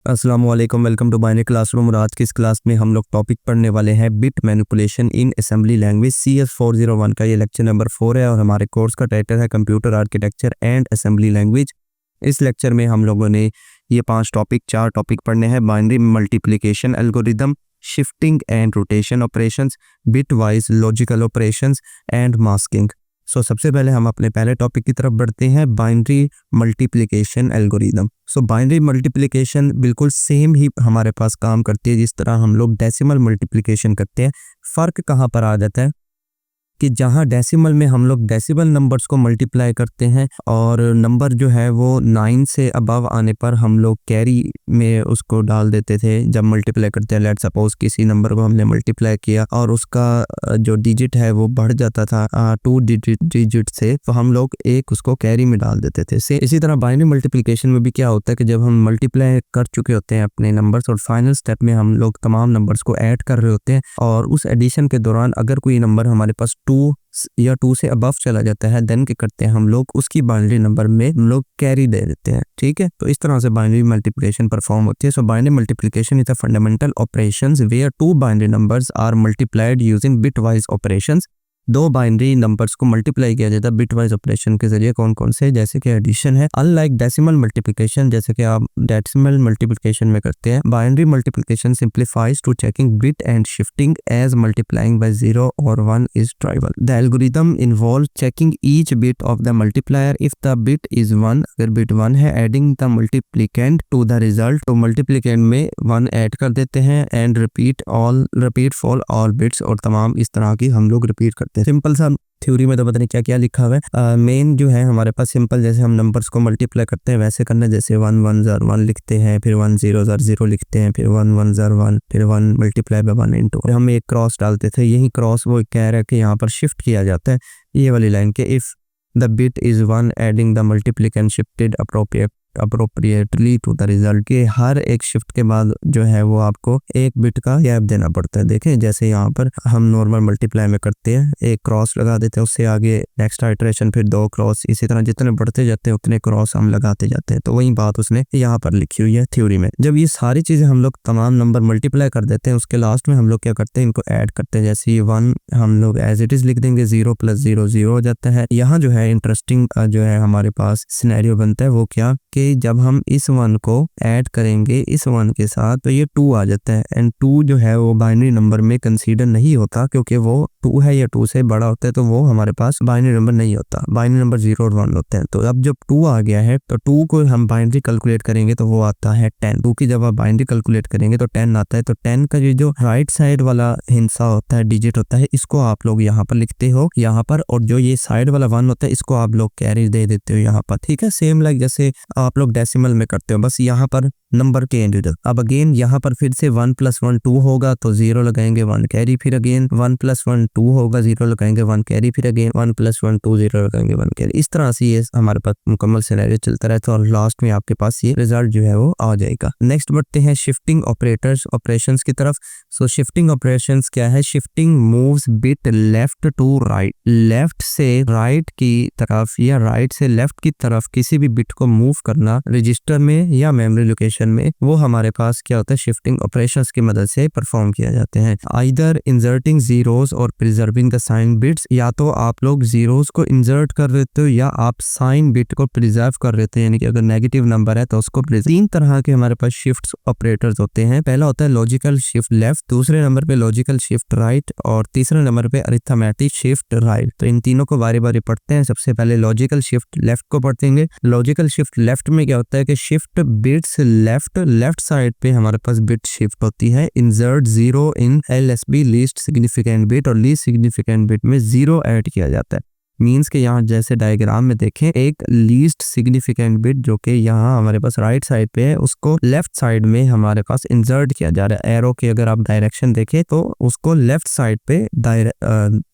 अस्सलाम वालेकुम, welcome to binary classroom. और आज की इस क्लास में हम लोग टॉपिक पढ़ने वाले हैं बिट मैनिपुलेशन इन असेंबली लैंग्वेज। CS 401 का ये लेक्चर नंबर 4 है और हमारे कोर्स का टाइटल है computer architecture and assembly language. इस लेक्चर में हम लोगों ने ये 4 टॉपिक पढ़ने हैं। Binary multiplication algorithm, shifting and rotation operations, bit wise logical operations and masking. सबसे पहले हम अपने पहले टॉपिक की तरफ बढ़ते हैं, binary multiplication algorithm. Binary multiplication बिल्कुल सेम ही हमारे पास काम करती है जिस तरह हम लोग डेसिमल मल्टीप्लिकेशन करते हैं। फ़र्क कहाँ पर आ जाता है कि जहाँ डेसिमल में हम लोग डेसिमल नंबर्स को मल्टीप्लाई करते हैं और नंबर जो है वो 9 से अबव आने पर हम लोग कैरी में उसको डाल देते थे जब मल्टीप्लाई करते हैं। लेट सपोज किसी नंबर को हमने मल्टीप्लाई किया और उसका जो डिजिट है वो बढ़ जाता था 2 डिजिट से, तो हम लोग एक उसको कैरी में डाल देते थे। इसी तरह बाइनरी मल्टीप्लिकेशन में भी क्या होता है कि जब हम मल्टीप्लाई कर चुके होते हैं अपने नंबर्स और फाइनल स्टेप में हम लोग तमाम नंबर्स को ऐड कर रहे होते हैं और उस एडिशन के दौरान अगर कोई नंबर हमारे पास 2 या 2 से अबव चला जाता है, देन क्या करते हैं हम लोग उसकी बाइनरी नंबर में हम लोग कैरी दे देते हैं। ठीक है, तो इस तरह से बाइनरी मल्टीप्लिकेशन परफॉर्म होती है। Binary multiplication is a fundamental operations where 2 binary numbers are multiplied using bitwise operations. 2 binary numbers को मल्टीप्लाई किया जाता है बिटवाइज ऑपरेशन के जरिए। कौन कौन से? जैसे कि एडिशन है। अनलाइक डेसिमल मल्टीप्लिकेशन, जैसे कि आप डेसिमल मल्टीप्लिकेशन में करते हैं, binary multiplication simplifies to checking bit and shifting as multiplying by 0 और 1 is trivial. The algorithm involve checking each bit of the multiplier. If the bit is 1, अगर bit 1 है, adding the multiplicand to the result, तो multiplicand में 1 add कर देते हैं and repeat for all bits, और तमाम इस तरह की हम लोग रिपीट करते हैं। सिंपल सा थ्योरी में तो पता नहीं क्या क्या लिखा हुआ है। मेन जो है हमारे पास सिंपल, जैसे हम नंबर्स को मल्टीप्लाई करते हैं वैसे करना। जैसे 1 1 ज़र 1 लिखते हैं, फिर 1 0 ज़र 0 लिखते हैं, फिर 1 1 ज़र 1, फिर 1 मल्टीप्लाई बाय 1 इंटू हम एक क्रॉस डालते थे। यही क्रॉस वो कह रहा है कि यहाँ पर शिफ्ट किया जाता है, ये वाली लाइन के if the bit is 1 adding the multiplicand shifted appropriately to the result, के हर एक शिफ्ट के बाद जो है वो आपको एक बिट का गैप देना पड़ता है। देखें जैसे यहाँ पर हम नॉर्मल मल्टीप्लाई में करते हैं, एक क्रॉस लगा देते हैं, उससे आगे नेक्स्ट आइटरेशन, फिर 2 क्रॉस, इसी तरह जितने बढ़ते जाते हैं उतने क्रॉस हम लगाते जाते हैं। तो वही बात उसने यहाँ पर लिखी हुई है थ्योरी में। जब ये सारी चीजें हम लोग तमाम नंबर मल्टीप्लाई कर देते हैं, उसके लास्ट में हम लोग क्या करते हैं, इनको ऐड करते हैं। जैसे ये 1 हम लोग एज इट इज लिख देंगे, 0 + 0 0 हो जाता है। यहाँ जो है इंटरेस्टिंग जो है हमारे पास सिनेरियो बनता है, वो क्या कि जब हम इस 1 को ऐड करेंगे इस 1 के साथ, तो ये 2 आ जाता है। एंड 2 जो है वो बाइनरी नंबर में कंसीडर नहीं होता, क्योंकि वो 2 है या 2 से बड़ा होता है, तो वो हमारे पास बाइनरी नंबर नहीं होता। बाइनरी नंबर 0 और 1 होते हैं। तो अब जब 2 आ गया है, तो 2 को हम बाइनरी कैलकुलेट करेंगे तो वो आता है 10। 2 की जब आप बाइनरी कैलकुलेट करेंगे तो 10 आता है। तो 10 का ये जो राइट साइड वाला हिस्सा होता है, डिजिट होता है, इसको आप लोग यहाँ पर लिखते हो यहाँ पर, और जो ये साइड वाला 1 होता है इसको आप लोग कैरी दे देते हो यहाँ पर। ठीक है, सेम लाइक जैसे आप लोग डेसिमल में करते हो, बस यहाँ पर नंबर के इंडिविजुअल। अब अगेन यहाँ पर फिर से 1 + 1 2 होगा तो 0 लगाएंगे, 1 कैरी, फिर अगेन 1 + 1 2 होगा, 0 लगाएंगे, 1 कैरी, फिर अगेन 1 + 1 2 0 लगाएंगे, 1 कैरी। इस तरह से ये हमारे पास मुकम्मल सिनेरियो चलता रहता है और लास्ट में आपके पास ये रिजल्ट जो है वो आ जाएगा। नेक्स्ट बढ़ते हैं शिफ्टिंग ऑपरेशंस की तरफ। शिफ्टिंग ऑपरेशंस क्या है? Shifting moves bit left to right, left से राइट की तरफ या राइट से लेफ्ट की तरफ किसी भी बिट को मूव करना रजिस्टर में या मेमोरी लोकेशन में, वो हमारे पास क्या होता है, शिफ्टिंग ऑपरेशंस की मदद से परफॉर्म किया जाते हैं। आइदर इंसर्टिंग जीरोस और प्रिजर्विंग द साइन बिट्स, या तो आप लोग जीरोस को इंसर्ट कर देते हो या आप साइन बिट को प्रिजर्व कर देते हैं, यानी कि अगर नेगेटिव नंबर है तो उसको 3 तरह के हमारे पास शिफ्ट ऑपरेटर्स होते हैं। पहला होता है लॉजिकल शिफ्ट लेफ्ट, दूसरे नंबर पे लॉजिकल शिफ्ट राइट, और तीसरे नंबर पे अरिथमेटिक शिफ्ट राइट। तो इन तीनों को बारी बारी पढ़ते हैं। सबसे पहले लॉजिकल शिफ्ट लेफ्ट को पढ़ेंगे। लॉजिकल शिफ्ट लेफ्ट में क्या होता है कि शिफ्ट बिट्स लेफ्ट साइड पे हमारे पास बिट शिफ्ट होती है। इंसर्ट 0 इन LSB लीस्ट सिग्निफिकेंट बिट, और लीस्ट सिग्निफिकेंट बिट में 0 ऐड किया जाता है। मीन्स के यहाँ जैसे डायग्राम में देखें, एक लीस्ट सिग्निफिकेंट बिट जो कि यहाँ हमारे पास राइट साइड पे है, उसको लेफ्ट साइड में हमारे पास इंसर्ट किया जा रहा है। एरो की अगर आप डायरेक्शन देखें तो उसको लेफ्ट साइड पे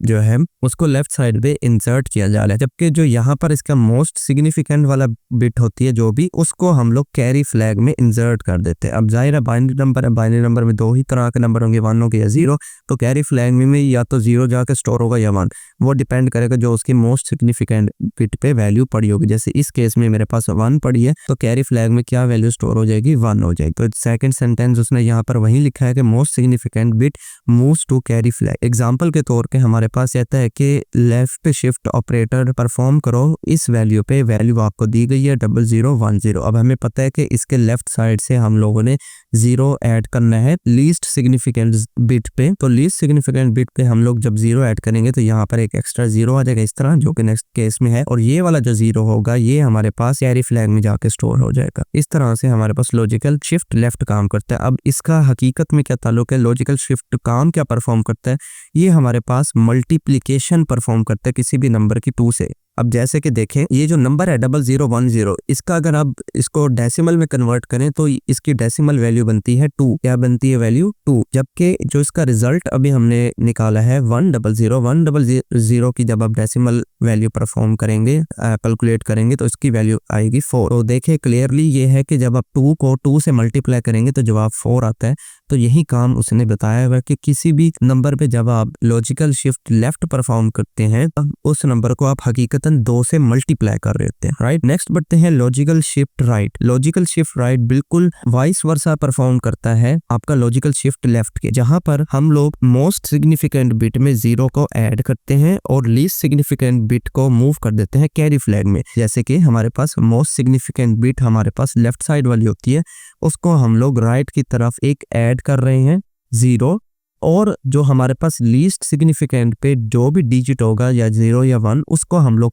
जो है उसको लेफ्ट साइड पे इंसर्ट किया जा रहा है। जबकि जो यहाँ पर इसका मोस्ट सिग्निफिकेंट वाला बिट होती है जो भी, उसको हम लोग कैरी फ्लैग में इंसर्ट कर देते हैं। अब जाहिर है बाइनरी नंबर है, बाइनरी नंबर में 2 ही तरह के नंबर होंगे, 1 होंगे या 0। तो कैरी फ्लैग में या तो 0 जाके स्टोर होगा या 1, वो डिपेंड करेगा जो उसकी मोस्ट सिग्निफिकेंट बिट पे वैल्यू पड़ी होगी। जैसे इस केस में मेरे पास 1 पड़ी है तो कैरी फ्लैग में क्या वैल्यू स्टोर हो जाएगी, 1 हो जाएगी। तो सेकंड सेंटेंस उसने यहाँ पर वही लिखा है कि most significant bit moves to carry flag. Example के तौर पे हमारे पास रहता है कि लेफ्ट शिफ्ट ऑपरेटर परफॉर्म करो, इस वैल्यू पे वैल्यू आपको दी गई है 0010। अब हमें पता है कि इसके लेफ्ट साइड से हम लोगों ने 0 ऐड करना है लीस्ट सिग्निफिकेंट बिट पे। तो लीस्ट सिग्निफिकेंट बिट पे हम लोग जब 0 ऐड करेंगे तो यहाँ पर एक एक्स्ट्रा 0 आ जाएगा इस तरह, जो कि नेक्स्ट केस में है, और ये वाला जो 0 होगा ये हमारे पास कैरी फ्लैग में जाके स्टोर हो जाएगा। इस तरह से हमारे पास लॉजिकल शिफ्ट लेफ्ट काम करता है। अब इसका हकीकत में क्या ताल्लुक है, लॉजिकल शिफ्ट काम क्या परफॉर्म करता है, ये हमारे पास मल्टीप्लिकेशन परफॉर्म करता है किसी भी नंबर की 2 से। अब जैसे कि देखें ये जो नंबर है 0010, इसका अगर आप इसको डेसिमल में कन्वर्ट करें तो इसकी डेसिमल वैल्यू बनती है 2। क्या बनती है वैल्यू 2, जबकि जो इसका रिजल्ट अभी हमने निकाला है 100 की जब आप डेसिमल वैल्यू परफॉर्म करेंगे, कैलकुलेट करेंगे तो इसकी वैल्यू आएगी 4। तो देखें क्लियरली ये है कि जब आप 2 को 2 से मल्टीप्लाई करेंगे तो जवाब 4 आता है। तो यही काम उसने बताया हुआ कि किसी भी नंबर पे जब आप लॉजिकल शिफ्ट लेफ्ट परफॉर्म करते हैं तब उस नंबर को आप हकीकतन 2 से मल्टीप्लाई कर रहे होते हैं, राइट। नेक्स्ट बढ़ते हैं logical shift right. Logical shift right बिल्कुल वाइस वर्सा परफॉर्म करता है आपका लॉजिकल शिफ्ट लेफ्ट के, जहां पर हम लोग मोस्ट सिग्निफिकेंट बिट में 0 को ऐड करते हैं और लीस्ट सिग्निफिकेंट बिट को मूव कर देते हैं कैरी फ्लैग में। जैसे कि हमारे पास मोस्ट सिग्निफिकेंट बिट हमारे पास लेफ्ट साइड वाली होती है, उसको हम लोग राइट की तरफ एक ऐड कर रहे हैं 0, और जो हमारे पास लीस्ट सिग्निफिकेंट पे जो भी डिजिट होगा या 0 या 1 उसको हम लोग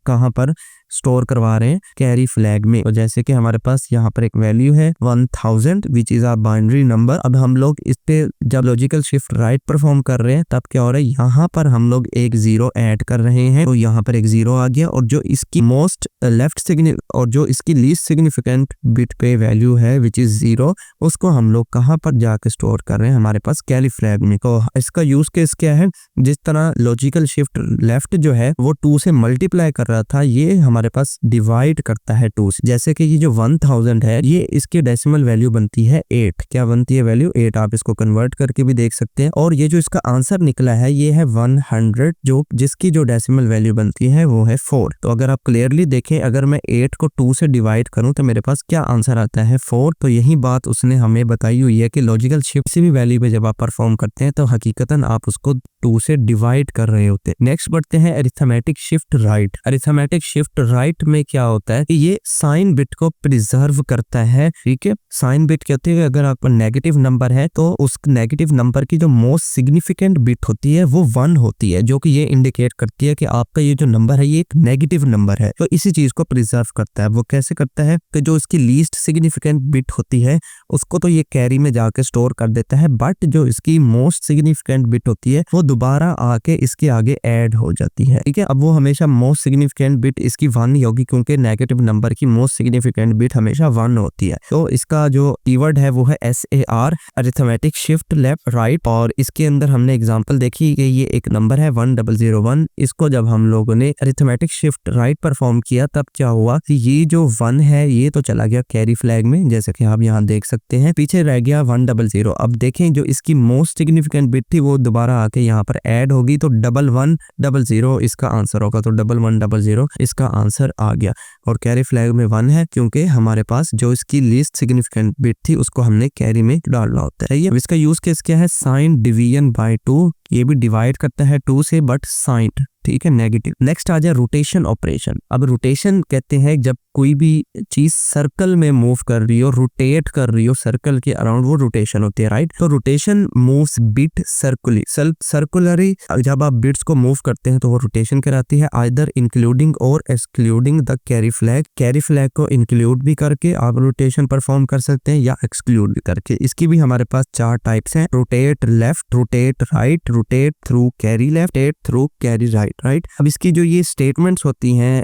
कहाँ पर स्टोर करवा रहे हैं, कैरी फ्लैग में। तो जैसे कि हमारे पास यहाँ पर एक वैल्यू है 1000 which is a binary number. अब हम लोग इस पे जब लॉजिकल शिफ्ट राइट परफॉर्म कर रहे हैं तब क्या हो रहा है, यहाँ पर हम लोग एक 0 ऐड कर रहे हैं, तो यहाँ पर एक 0 आ गया, और जो इसकी मोस्ट लेफ्ट और जो इसकी लीस्ट सिग्निफिकेंट बिट पे वैल्यू है विच इज 0, उसको हम लोग कहाँ पर जाके स्टोर कर रहे हैं, हमारे पास कैरी फ्लैग में। तो इसका यूज केस क्या है, जिस तरह लॉजिकल शिफ्ट लेफ्ट जो है वो 2 से मल्टीप्लाई कर रहा था, ये हमारे पास डिवाइड करता है 2 से। जैसे कि ये जो 1000 है ये इसकी डेसिमल वैल्यू बनती है 8। क्या बनती है वैल्यू 8, आप इसको कन्वर्ट करके भी देख सकते हैं। और ये जो इसका आंसर निकला है ये है 100, जो जिसकी जो डेसिमल वैल्यू बनती है वो है 4। तो अगर आप क्लियरली देखें, अगर मैं 8 को 2 से डिवाइड करूं तो मेरे पास क्या आंसर आता है 4। तो यही बात उसने हमें बताई हुई है कि लॉजिकल शिफ्ट से भी वैल्यू पे जब आप परफॉर्म करते हैं तो हकीकतन आप उसको 2 से डिवाइड कर रहे होते हैं। नेक्स्ट बढ़ते हैं arithmetic shift right. Arithmetic shift right में क्या होता है कि ये साइन बिट को प्रिजर्व करता है, ठीक है। साइन बिट क्या होती है, अगर आपका नेगेटिव नंबर है तो उस नेगेटिव नंबर की जो मोस्ट सिग्निफिकेंट बिट होती है वो 1 होती है, जो कि ये इंडिकेट करती है कि आपका ये जो नंबर है ये एक नेगेटिव नंबर है। तो इसी चीज को प्रिजर्व करता है। वो कैसे करता है कि जो इसकी लीस्ट सिग्निफिकेंट बिट होती है उसको तो ये कैरी में जाके स्टोर कर देता है, बट जो इसकी मोस्ट सिग्निफिकेंट बिट होती है वो दोबारा आके इसके आगे ऐड हो जाती है, ठीक है। अब वो हमेशा मोस्ट सिग्निफिकेंट बिट इसकी 1 ही होगी, क्योंकि नेगेटिव नंबर की मोस्ट सिग्निफिकेंट बिट हमेशा 1 होती है। तो इसका जो कीवर्ड है वो है SAR, arithmetic shift left right. और इसके अंदर हमने एग्जांपल देखी कि ये एक नंबर है 1001, इसको जब हम लोगों ने अरिथमेटिक शिफ्ट राइट परफॉर्म किया तब क्या हुआ कि ये जो 1 है ये तो चला गया कैरी फ्लैग में, जैसे कि आप यहाँ देख सकते हैं, पीछे रह गया 100। अब देखें जो इसकी मोस्ट सिग्निफिकेंट बिट थी वो दोबारा आके यहाँ पर ऐड होगी, तो 1100 इसका आंसर होगा। तो 1100 इसका आंसर आ गया, और कैरी फ्लैग में 1 है क्योंकि हमारे पास जो इसकी लीस्ट सिग्निफिकेंट बिट थी उसको हमने कैरी में डालना होता है। ये इसका यूज केस क्या है, साइन डिवीजन बाय 2। ये भी डिवाइड करता है 2 से, बट साइन, ठीक है, नेगेटिव। नेक्स्ट आ जाए रोटेशन ऑपरेशन। अब रोटेशन कहते हैं जब कोई भी चीज सर्कल में मूव कर रही हो, रोटेट कर रही हो सर्कल के अराउंड, वो रोटेशन होती है, राइट। तो रोटेशन मूव्स बिट सर्कुलरी। जब आप बिट्स को मूव करते हैं तो वो रोटेशन कराती है, आइदर इंक्लूडिंग और excluding the carry flag. Carry flag को इंक्लूड भी करके आप रोटेशन परफॉर्म कर सकते हैं या एक्सक्लूड भी करके। इसकी भी हमारे पास 4 टाइप्स हैं, rotate left, rotate right, rotate through carry left, rotate through carry right. अब इसकी जो ये स्टेटमेंट्स होती हैं,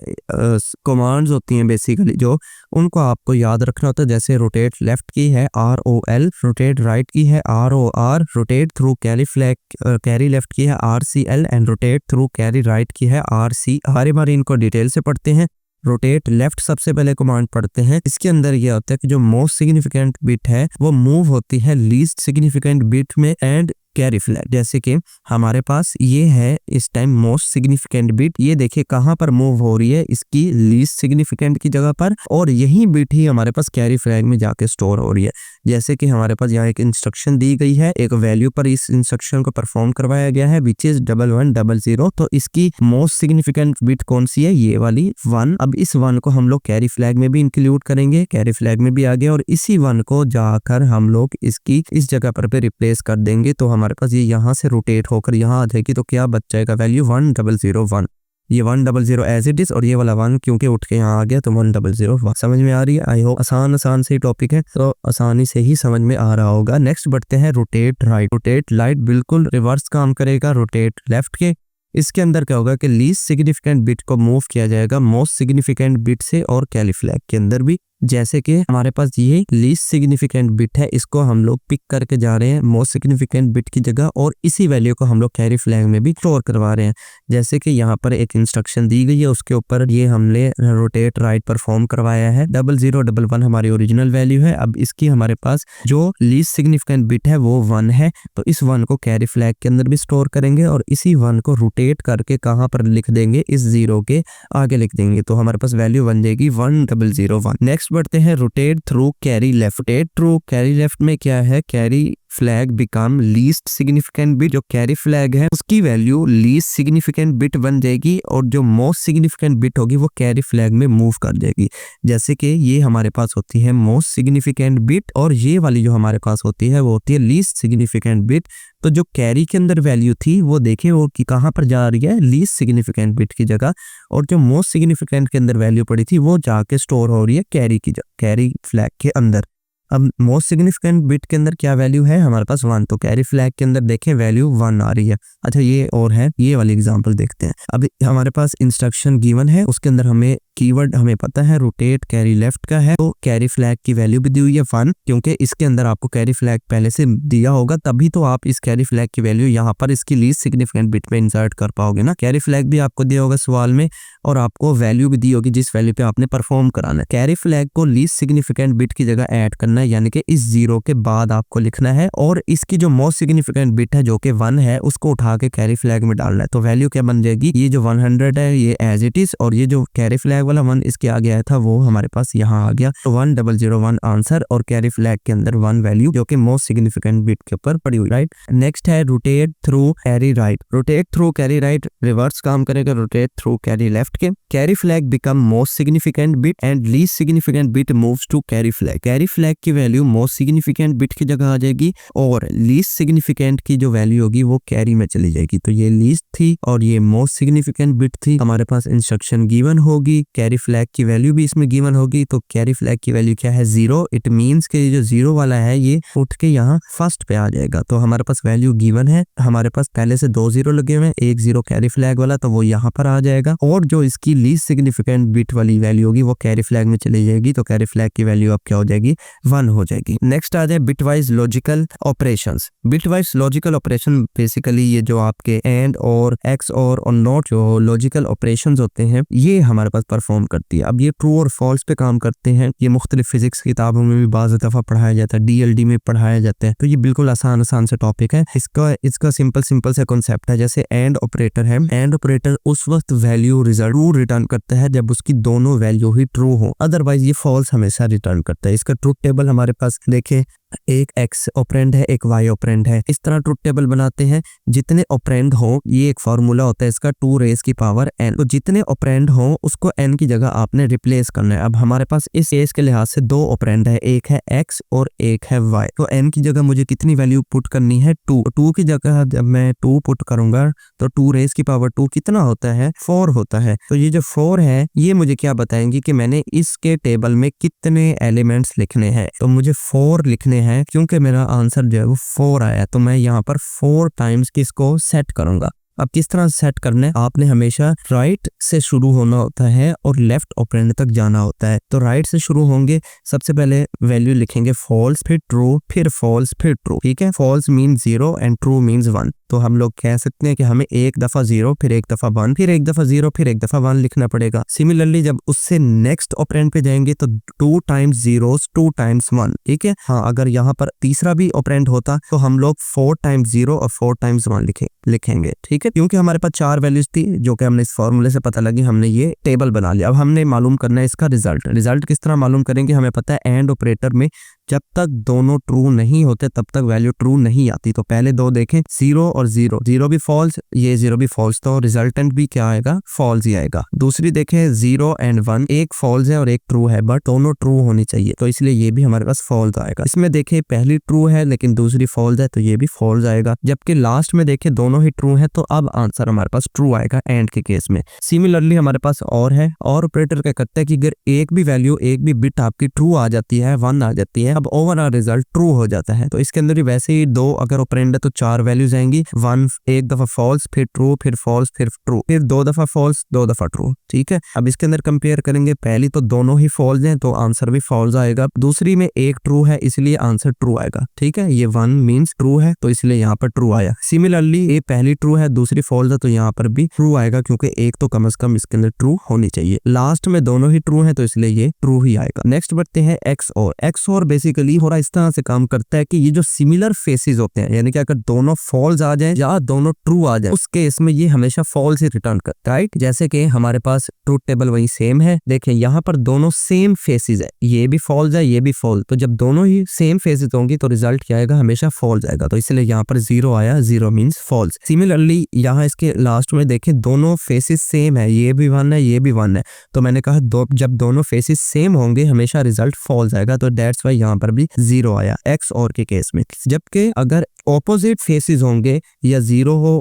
कमांड्स होती हैं बेसिकली, जो उनको आपको याद रखना होता है। जैसे रोटेट लेफ्ट की है ROL, रोटेट राइट की है ROR, rotate through carry flag carry left की है RCL, and rotate through carry right की है RC। हर बार इनको डिटेल से पढ़ते हैं। रोटेट लेफ्ट सबसे पहले कमांड पढ़ते हैं। इसके अंदर यह होता है कि जो मोस्ट सिग्निफिकेंट बिट है वो मूव होती है लीस्ट सिग्निफिकेंट बिट में, एंड कैरी फ्लैग। जैसे कि हमारे पास ये है इस टाइम मोस्ट सिग्निफिकेंट बिट, ये देखिए कहाँ पर मूव हो रही है, इसकी लीस्ट सिग्निफिकेंट की जगह पर, और यही बिट ही हमारे पास कैरी फ्लैग में जाके स्टोर हो रही है। जैसे कि हमारे पास यहाँ एक इंस्ट्रक्शन दी गई है, एक वैल्यू पर इस इंस्ट्रक्शन को परफॉर्म करवाया गया है विच इज 1100, तो इसकी मोस्ट सिग्निफिकेंट बिट कौन सी है, ये वाली 1। अब इस 1 को हम लोग कैरी फ्लैग में भी इंक्लूड करेंगे, कैरी फ्लैग में भी आ गया, और इसी 1 को जाकर हम लोग इसकी इस जगह पर पे रिप्लेस कर देंगे, तो हमारे पास ये यहाँ से रोटेट होकर यहाँ आ जाएगी। तो क्या बच जाएगा वैल्यू 1001, ये 100 एज इट इज, और ये वाला 1 क्योंकि उठ के यहाँ आ गया तो 1001। समझ में आ रही है? आई होप आसान से टॉपिक है तो आसानी से ही समझ में आ रहा होगा। नेक्स्ट बढ़ते हैं रोटेट राइट। रोटेट राइट बिल्कुल रिवर्स काम करेगा रोटेट लेफ्ट के। इसके अंदर क्या होगा कि लीस्ट सिग्निफिकेंट बिट को मूव किया जाएगा मोस्ट सिग्निफिकेंट बिट से, और कैरी फ्लैग के अंदर भी। जैसे कि हमारे पास ये लीस्ट सिग्निफिकेंट बिट है, इसको हम लोग पिक करके जा रहे हैं मोस्ट सिग्निफिकेंट बिट की जगह, और इसी वैल्यू को हम लोग कैरी फ्लैग में भी स्टोर करवा रहे हैं। जैसे कि यहाँ पर एक इंस्ट्रक्शन दी गई है, उसके ऊपर ये हमने रोटेट राइट परफॉर्म करवाया है। 0011 हमारी ओरिजिनल वैल्यू है। अब इसकी हमारे पास जो लीस्ट सिग्निफिकेंट बिट है वो 1 है, तो इस 1 को कैरी फ्लैग के अंदर भी स्टोर करेंगे, और इसी 1 को रोटेट करके कहाँ पर लिख देंगे, इस 0 के आगे लिख देंगे, तो हमारे पास वैल्यू बन जाएगी 1001। नेक्स्ट बढ़ते हैं rotate through carry left. Rotate through carry left में क्या है, carry flag become least significant bit, जो कैरी फ्लैग है उसकी वैल्यू लीस्ट सिग्निफिकेंट बिट बन जाएगी, और जो मोस्ट सिग्निफिकेंट बिट होगी वो कैरी फ्लैग में मूव कर जाएगी। जैसे कि ये हमारे पास होती है मोस्ट सिग्निफिकेंट बिट, और ये वाली जो हमारे पास होती है वो होती है लीस्ट सिग्निफिकेंट बिट। तो जो कैरी के अंदर वैल्यू थी वो देखें वो कि कहाँ पर जा रही है, लीस्ट सिग्निफिकेंट बिट की जगह, और जो मोस्ट सिग्निफिकेंट के अंदर वैल्यू पड़ी थी वो जाके स्टोर हो रही है कैरी की कैरी फ्लैग के अंदर। अब मोस्ट सिग्निफिकेंट बिट के अंदर क्या वैल्यू है हमारे पास 1, तो कैरी फ्लैग के अंदर देखें वैल्यू 1 आ रही है। अच्छा ये और है, ये वाली एग्जांपल देखते हैं। अब हमारे पास इंस्ट्रक्शन गिवन है, उसके अंदर हमें कीवर्ड हमें पता है रोटेट कैरी लेफ्ट का है, तो कैरी फ्लैग की वैल्यू भी दी हुई है 1, क्योंकि इसके अंदर आपको कैरी फ्लैग पहले से दिया होगा, तभी तो आप इस कैरी फ्लैग की वैल्यू यहाँ पर इसकी लीस्ट सिग्निफिकेंट बिट में इंसर्ट कर पाओगे ना। कैरी फ्लैग भी आपको दिया होगा सवाल में, और आपको वैल्यू भी दी होगी जिस वैल्यू पे आपने परफॉर्म कराना है। कैरी फ्लैग को लीस्ट सिग्निफिकेंट बिट की जगह ऐड करना है, यानी कि इस 0 के बाद आपको लिखना है, और इसकी जो मोस्ट सिग्निफिकेंट बिट है जो कि 1 है उसको उठा के कैरी फ्लैग में डालना है। तो वैल्यू क्या बन जाएगी, ये जो 100 है ये एज इट इज, और ये जो कैरी फ्लैग वाला 1 इसके आगे आया था वो हमारे पास यहाँ आ गया, तो 1001 आंसर, और कैरी फ्लैग के अंदर 1 वैल्यू जो कि मोस्ट सिग्निफिकेंट बिट के ऊपर पड़ी हुई, राइट। नेक्स्ट है rotate through carry right. Rotate through carry right reverse काम करेगा रोटेट थ्रू कैरी लेफ्ट के। Carry flag become most significant bit and least significant bit moves to carry flag. Carry flag की value most significant bit की जगह आ जाएगी, और least significant की जो वैल्यू होगी वो कैरी में चली जाएगी। तो ये लीस्ट थी और ये मोस्ट सिग्निफिकेंट बिट थी। हमारे पास इंस्ट्रक्शन गिवन होगी, कैरी फ्लैग की वैल्यू भी इसमें गिवन होगी, तो कैरी फ्लैग की वैल्यू क्या है 0। इट मींस के जो 0 वाला है ये उठ के यहाँ फर्स्ट पे आ जाएगा। तो हमारे पास वैल्यू गिवन है, हमारे पास पहले से 2 0 लगे हुए हैं, 1 0 कैरी फ्लैग वाला, तो वो यहाँ पर आ जाएगा, और जो इसकी लीस्ट सिग्निफिकेंट बिट वाली वैल्यू होगी वो कैरी फ्लैग में चली जाएगी। तो कैरी फ्लैग की वैल्यू अब क्या हो जाएगी 1 हो जाएगी। नेक्स्ट आ जाए bitwise logical operations. Bitwise logical operation basically ये जो आपके एंड और एक्स और नॉट जो लॉजिकल ऑपरेशंस होते हैं ये हमारे पास परफॉर्म करती है। अब ये ट्रू और फॉल्स पे काम करते हैं, ये मुख्तलिफ फिजिक्स किताबों में भी बाज़ दफ़ा पढ़ाया जाता है, DLD में पढ़ाया जाता है, तो ये बिल्कुल आसान से टॉपिक है। इसका सिंपल से कॉन्सेप्ट है। जैसे एंड ऑपरेटर है, एंड ऑपरेटर उस वक्त वैल्यू रिजल्ट ट्रू रिटर्न करता है जब उसकी दोनों वैल्यू ही ट्रू हो, अदरवाइज ये फॉल्स हमेशा रिटर्न करता है। इसका ट्रूथ टेबल हमारे पास देखें, एक एक्स ऑपरेंड है, एक वाई ऑपरेंड है, इस तरह ट्रूथ टेबल बनाते हैं। जितने ऑपरेंड हो, ये एक फार्मूला होता है इसका 2 रेज़ की पावर n, तो जितने ऑपरेंड हो उसको n की जगह आपने रिप्लेस करना है। अब हमारे पास इस केस के लिहाज से 2 ऑपरेंड है, एक है x और एक है y, तो n की जगह मुझे कितनी वैल्यू पुट करनी है 2। 2 की जगह जब मैं 2 पुट करूंगा तो 2 रेज़ की पावर 2 कितना होता है 4 होता है। तो ये जो 4 है ये मुझे क्या बताएंगे कि मैंने इसके टेबल में कितने एलिमेंट्स लिखने हैं, तो मुझे 4 लिखने हैं, क्योंकि मेरा आंसर जो है वो 4 आया, तो मैं यहाँ पर 4 टाइम्स किसको सेट करूंगा। अब किस तरह सेट करना है, आपने हमेशा राइट से शुरू होना होता है और लेफ्ट ऑपरेंड तक जाना होता है। तो राइट से शुरू होंगे, सबसे पहले वैल्यू लिखेंगे फॉल्स, फिर ट्रू, फिर फॉल्स, फिर ट्रू, ठीक है। False mean 0 and true means 1। तो हम लोग कह सकते हैं कि हमें एक दफा 0 फिर एक दफा 1 फिर एक दफा 0 फिर एक दफा 1 लिखना पड़ेगा। सिमिलरली जब उससे नेक्स्ट ऑपरेंड पे जाएंगे तो 2 टाइम्स 0 2 टाइम्स 1, ठीक है। हाँ, अगर यहाँ पर तीसरा भी ऑपरेंड होता तो हम लोग 4 टाइम्स 0 और 4 टाइम्स 1 लिखेंगे, ठीक है। क्योंकि हमारे पास 4 वैल्यूज थी जो कि हमने इस फॉर्मूले से पता लगी, हमने ये टेबल बना लिया। अब हमने मालूम करना है इसका रिजल्ट किस तरह मालूम करेंगे। हमें पता है एंड ऑपरेटर में जब तक दोनों ट्रू नहीं होते तब तक वैल्यू ट्रू नहीं आती। तो पहले दो देखें, 0 और 0, 0 भी फॉल्स, ये 0 भी फॉल्स, तो रिजल्टेंट भी क्या आएगा, फॉल्स ही आएगा। दूसरी देखें 0 एंड 1, एक फॉल्स है और एक ट्रू है, बट दोनों ट्रू होनी चाहिए, तो इसलिए ये भी हमारे पास फॉल्स आएगा। इसमें देखें पहली ट्रू है लेकिन दूसरी फॉल्स है, तो ये भी फॉल्स आएगा। जबकि लास्ट में देखें दोनों ही ट्रू है, तो अब आंसर हमारे पास ट्रू आएगा एंड के केस में। सिमिलरली हमारे पास और है, और ऑपरेटर क्या करता है कि अगर एक भी वैल्यू, एक भी बिट आपकी ट्रू आ जाती है, 1 आ जाती है, अब ओवरऑल रिजल्ट ट्रू हो जाता है। तो इसके अंदर भी वैसे ही दो अगर ऑपरेंड है तो 4 वैल्यूज आएंगी, 1 एक दफा फॉल्स, फिर ट्रू, फिर फॉल्स, फिर ट्रू, फिर 2 दफा फॉल्स, 2 दफा ट्रू, ठीक है। अब इसके अंदर कंपेयर करेंगे, पहली तो दोनों ही फॉल्स हैं तो आंसर भी फॉल्स आएगा, दूसरी में एक ट्रू है इसलिए आंसर ट्रू आएगा, ठीक है। ये 1 मींस ट्रू है तो इसलिए यहाँ पर ट्रू आया। सिमिलरली ये पहली ट्रू है दूसरी फॉल्स है तो यहाँ पर भी ट्रू आएगा, क्योंकि एक तो कम से कम इसके अंदर ट्रू होनी चाहिए। लास्ट में दोनों ही ट्रू है तो इसलिए ये ट्रू ही आएगा। नेक्स्ट बढ़ते हैं XOR बेसिकली थोड़ा इस तरह से काम करता है कि ये जो सिमिलर फेसेस होते हैं, यानी कि अगर दोनों फॉल्स आ जाए या दोनों ट्रू आ जाए, उस केस में ये हमेशा फॉल्स ही रिटर्न करता है, राइट। जैसे कि हमारे पास ट्रूथ टेबल वही सेम है, देखें यहाँ पर दोनों सेम फेसेस है, ये भी फॉल्स है ये भी फॉल्स, तो जब दोनों ही सेम फेसेस होंगी तो रिजल्ट क्या आएगा, हमेशा फॉल्स आएगा, तो इसलिए यहाँ पर 0 आया, 0 मींस फॉल्स। सिमिलरली यहाँ इसके लास्ट में देखें दोनों फेसेस सेम है, ये भी 1 है ये भी 1 है, तो मैंने कहा जब दोनों फेसेस सेम होंगे हमेशा रिजल्ट फॉल्स आएगा, तो दैट्स वाई यहाँ पर भी 0 आया XOR के केस में। जबकि अगर ऑपोजिट फेसेस होंगे, या 0 हो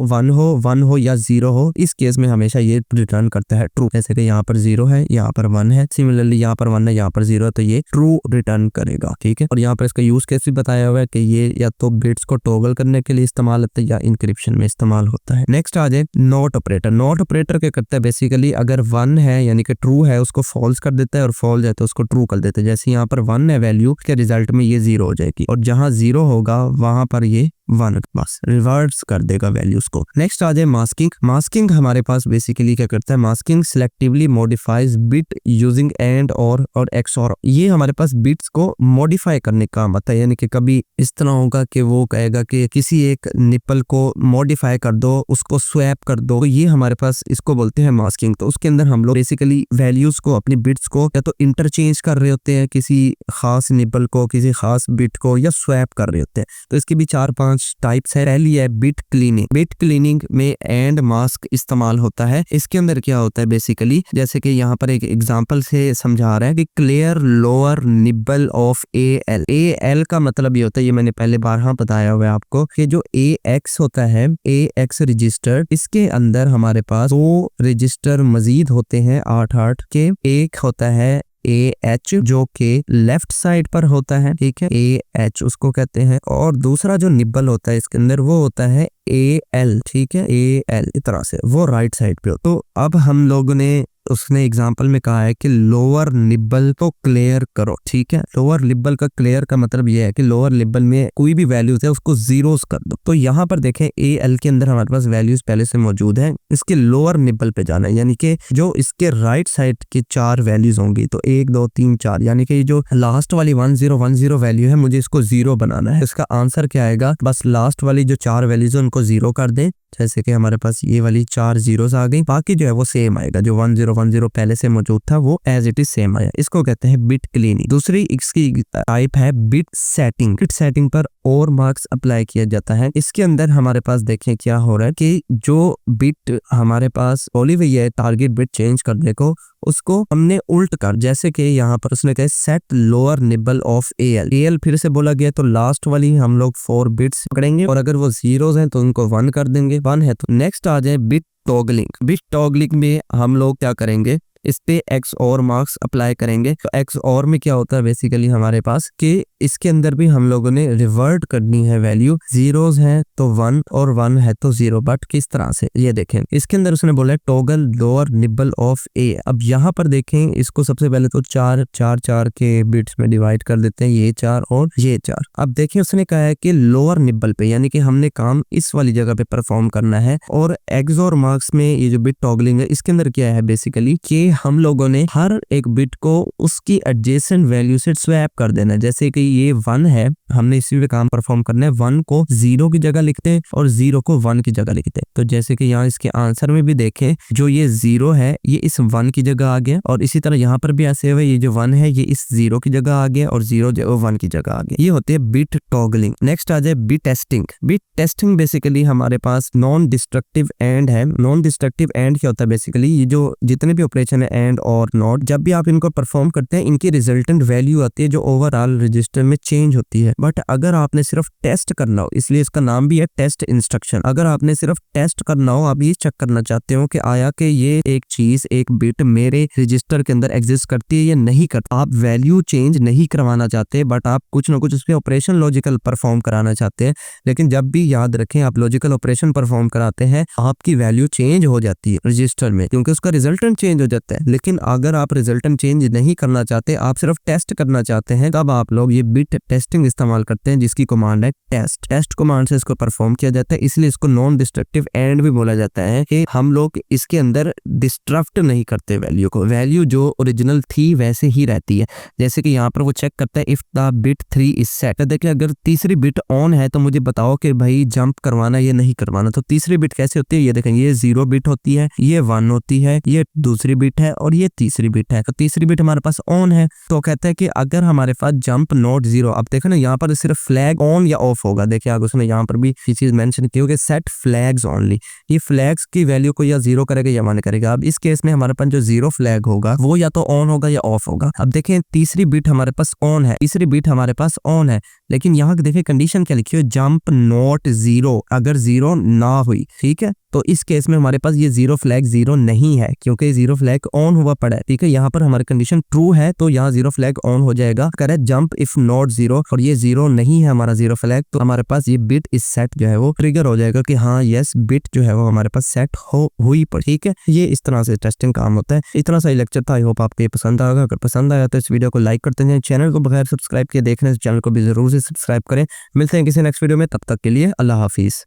1 हो या 0 हो, इस केस में हमेशा ये रिटर्न करता है ट्रू। जैसे कि यहाँ पर 0 है यहाँ पर 1 है, सिमिलरली यहाँ पर 1 है यहाँ पर 0 है, तो ये ट्रू रिटर्न करेगा, ठीक है। और यहाँ पर इसका यूज केस भी बताया हुआ है कि ये या तो बिट्स को टॉगल करने के लिए इस्तेमाल होता है या इंक्रिप्शन में इस्तेमाल होता है। नेक्स्ट आ जाए नॉट ऑपरेटर। नॉट ऑपरेटर क्या करता है, बेसिकली अगर 1 है यानी कि ट्रू है उसको फॉल्स कर देता है, और फॉल्स है तो उसको ट्रू कर देता है। जैसे यहाँ पर 1 है वैल्यू, के रिजल्ट में ये 0 हो जाएगी, और जहां 0 होगा वहां पर ये 1 बस रिवर्स कर देगा वैल्यूज को। नेक्स्ट आ जाए मास्किंग। मास्किंग हमारे पास बेसिकली क्या करता है, masking selectively modifies bit using and और XOR। ये हमारे पास बिट्स को मॉडिफाई करने का काम आता है, यानी कि कभी इस तरह होगा कि वो कहेगा कि किसी एक निपल को मॉडिफाई कर दो, उसको स्वैप कर दो, तो ये हमारे पास इसको बोलते हैं मास्किंग। तो उसके अंदर हम लोग बेसिकली वैल्यूज को, अपनी बिट्स को या तो इंटरचेंज कर रहे होते हैं, किसी खास निपल को, किसी खास बिट को, या स्वैप कर रहे होते हैं। तो इसके भी 4-5 टाइप्स है। पहली है बिट क्लीनिंग। बिट क्लीनिंग में एंड मास्क इस्तेमाल होता है। इसके अंदर क्या होता है बेसिकली, जैसे कि यहाँ पर एक एग्जांपल से समझा रहा है कि clear lower nibble of AL। AL का मतलब ये होता है, ये मैंने पहले बारहा बताया हुआ है आपको, कि जो AX होता है, AX रजिस्टर, इसके अंदर हमारे पास 2 रजिस्टर मजीद होते हैं 8 के। एक होता है AH जो कि लेफ्ट साइड पर होता है, ठीक है, AH उसको कहते हैं, और दूसरा जो निब्बल होता है इसके अंदर वो होता है AL, ठीक है, AL इस तरह से वो राइट साइड पे हो। तो अब हम लोगों ने उसने एग्जाम्पल में कहा है कि लोअर निब्बल को क्लियर करो, ठीक है। लोअर निब्बल का क्लियर का मतलब ये है कि लोअर निब्बल में कोई भी वैल्यूज है उसको जीरोस कर दो। तो यहाँ पर देखें AL के अंदर हमारे पास वैल्यूज पहले से मौजूद है, इसके लोअर निब्बल पे जाना है, यानी कि जो इसके राइट साइड की 4 वैल्यूज होंगी, तो 1 2 3 4, यानी कि जो लास्ट वाली 1010 वैल्यू है मुझे इसको 0 बनाना है। इसका आंसर क्या आएगा, बस लास्ट वाली जो 4 वैल्यूज है उनको 0 कर दें। जैसे कि हमारे पास ये वाली 4 जीरोस आ गई, बाकी जो है वो सेम आएगा, जो 1010 पहले से मौजूद था वो एज इट इज सेम आया। इसको कहते हैं बिट क्लीनिंग। दूसरी इसकी टाइप है बिट सेटिंग। बिट सेटिंग पर और मार्क्स अप्लाई किया जाता है। इसके अंदर हमारे पास देखें क्या हो रहा है कि जो बिट हमारे पास बोली हुई है टारगेट बिट चेंज करने को, उसको हमने उल्ट कर, जैसे कि यहाँ पर उसने कहा set lower nibble of AL फिर से बोला गया, तो लास्ट वाली हम लोग 4 बिट्स पकड़ेंगे, और अगर वो जीरोस हैं तो उनको 1 कर देंगे, 1 है तो। नेक्स्ट आ जाए बिट टॉगलिंग। बिट टॉगलिंग में हम लोग क्या करेंगे, इस पे एक्स और मार्क्स अप्लाई करेंगे। तो एक्स और में क्या होता है बेसिकली हमारे पास कि इसके अंदर भी हम लोगों ने रिवर्ट करनी है वैल्यू, जीरोस हैं तो 1 और 1 है तो 0। बट किस तरह से, ये देखें इसके अंदर उसने बोला है टॉगल लोअर निबल ऑफ ए। अब यहाँ पर देखें इसको सबसे पहले तो 4 के बिट्स में डिवाइड कर देते हैं, ये 4 और ये 4। अब देखें उसने कहा है कि लोअर निबल पे, यानी कि हमने काम इस वाली जगह पे परफॉर्म करना है। और एक्सओर मार्क्स में ये जो बिट टॉगलिंग है इसके अंदर क्या है बेसिकली कि हम लोगों ने हर एक बिट को उसकी एडजेसेंट वैल्यू से स्वैप कर देना है। जैसे कि ये 1 है, हमने इसी पे काम परफॉर्म करना है। 1 को 0 की जगह लिखते हैं और 0 को 1 की जगह लिखते हैं। तो जैसे कि यहाँ इसके आंसर में भी देखें, जो ये 0 है ये इस 1 की जगह आ गया, और इसी तरह यहाँ पर भी ऐसे हुए, ये जो 1 है ये इस 0 की जगह आ गया और 0 जो 1 की जगह आ गया। ये होती है बिट टॉगलिंग। नेक्स्ट आ जाए bit testing. Bit testing basically हमारे पास नॉन डिस्ट्रक्टिव एंड है। नॉन डिस्ट्रक्टिव एंड क्या होता है बेसिकली, ये जो जितने भी ऑपरेशन है एंड और नॉट, जब भी आप इनको परफॉर्म करते हैं इनकी रिजल्टेंट वैल्यू आती है जो ओवरऑल रजिस्टर में चेंज होती है। बट अगर आपने सिर्फ टेस्ट करना हो, इसलिए इसका नाम भी है टेस्ट इंस्ट्रक्शन। अगर आपने सिर्फ टेस्ट करना हो, आप ये चेक करना चाहते हो कि आया कि ये एक चीज, एक बिट मेरे रजिस्टर के अंदर एग्जिस्ट करती है या नहीं करती, आप वैल्यू चेंज नहीं करवाना चाहते बट आप कुछ ना कुछ उस पर ऑपरेशन लॉजिकल परफॉर्म कराना चाहते हैं। लेकिन जब भी याद रखें आप लॉजिकल ऑपरेशन परफॉर्म कराते हैं आपकी वैल्यू चेंज हो जाती है रजिस्टर में, क्योंकि उसका रिजल्टेंट चेंज हो जाता है। लेकिन अगर आप रिजल्टेंट चेंज नहीं करना चाहते, आप सिर्फ टेस्ट करना चाहते हैं, तब आप लोग ये बिट टेस्टिंग इस्तेमाल करते हैं जिसकी कमांड है टेस्ट। टेस्ट कमांड से इसको परफॉर्म किया जाता है, इसलिए इसको नॉन डिस्ट्रक्टिव एंड भी बोला जाता है कि हम लोग इसके अंदर डिस्ट्रक्ट नहीं करते वैल्यू को, वैल्यू जो ओरिजिनल थी वैसे ही रहती है। जैसे कि यहाँ पर वो चेक करता है if the bit 3 is set. देखिए अगर तीसरी बिट ऑन है तो मुझे बताओ कि भाई जंप करवाना या नहीं करवाना। तो तीसरी बिट कैसे होती है, ये देखें, ये 0 बिट होती है, ये 1 होती है, ये दूसरी बिट है और ये तीसरी बिट है। तो तीसरी बिट हमारे पास ऑन है, तो कहता है कि अगर हमारे पास जंप नॉट 0, अब देखो ना यहाँ पर सिर्फ फ्लैग ऑन या ऑफ होगा। देखिए आगे उसने यहाँ पर भी ये चीज मेंशन की होगी, सेट फ्लैग्स ओनली। ये फ्लैग्स की वैल्यू को या 0 करेगा या 1 करेगा। अब इस केस में हमारे पास जो 0 फ्लैग होगा वो या तो ऑन होगा या ऑफ होगा। अब देखें तीसरी बिट हमारे पास ऑन है, तीसरी बिट हमारे पास ऑन है, लेकिन यहाँ देखिए कंडीशन क्या लिखी है, जंप नॉट 0, अगर 0 ना हुई, ठीक है। तो इस केस में हमारे पास ये 0 फ्लैग 0 नहीं है क्योंकि 0 फ्लैग ऑन हुआ पड़ा है, ठीक है। यहाँ पर हमारी कंडीशन ट्रू है तो यहाँ 0 फ्लैग ऑन हो जाएगा। करे जंप इफ नॉट 0 और ये 0 नहीं है हमारा 0 फ्लैग, तो हमारे पास ये बिट इस सेट जो है वो ट्रिगर हो जाएगा कि हाँ यस बिट जो है वो हमारे पास सेट हुई पर, ठीक है। ये इस तरह से टेस्टिंग काम होता है। इतना सा लेक्चर था, आई होप आपको ये पसंद आएगा। अगर पसंद आया तो इस वीडियो को लाइक करते हैं, चैनल को बगैर सब्सक्राइब किए देखने से चैनल को भी जरूर से सब्सक्राइब करें। मिलते हैं किसी नेक्स्ट वीडियो में, तब तक के लिए अल्लाह हाफिज।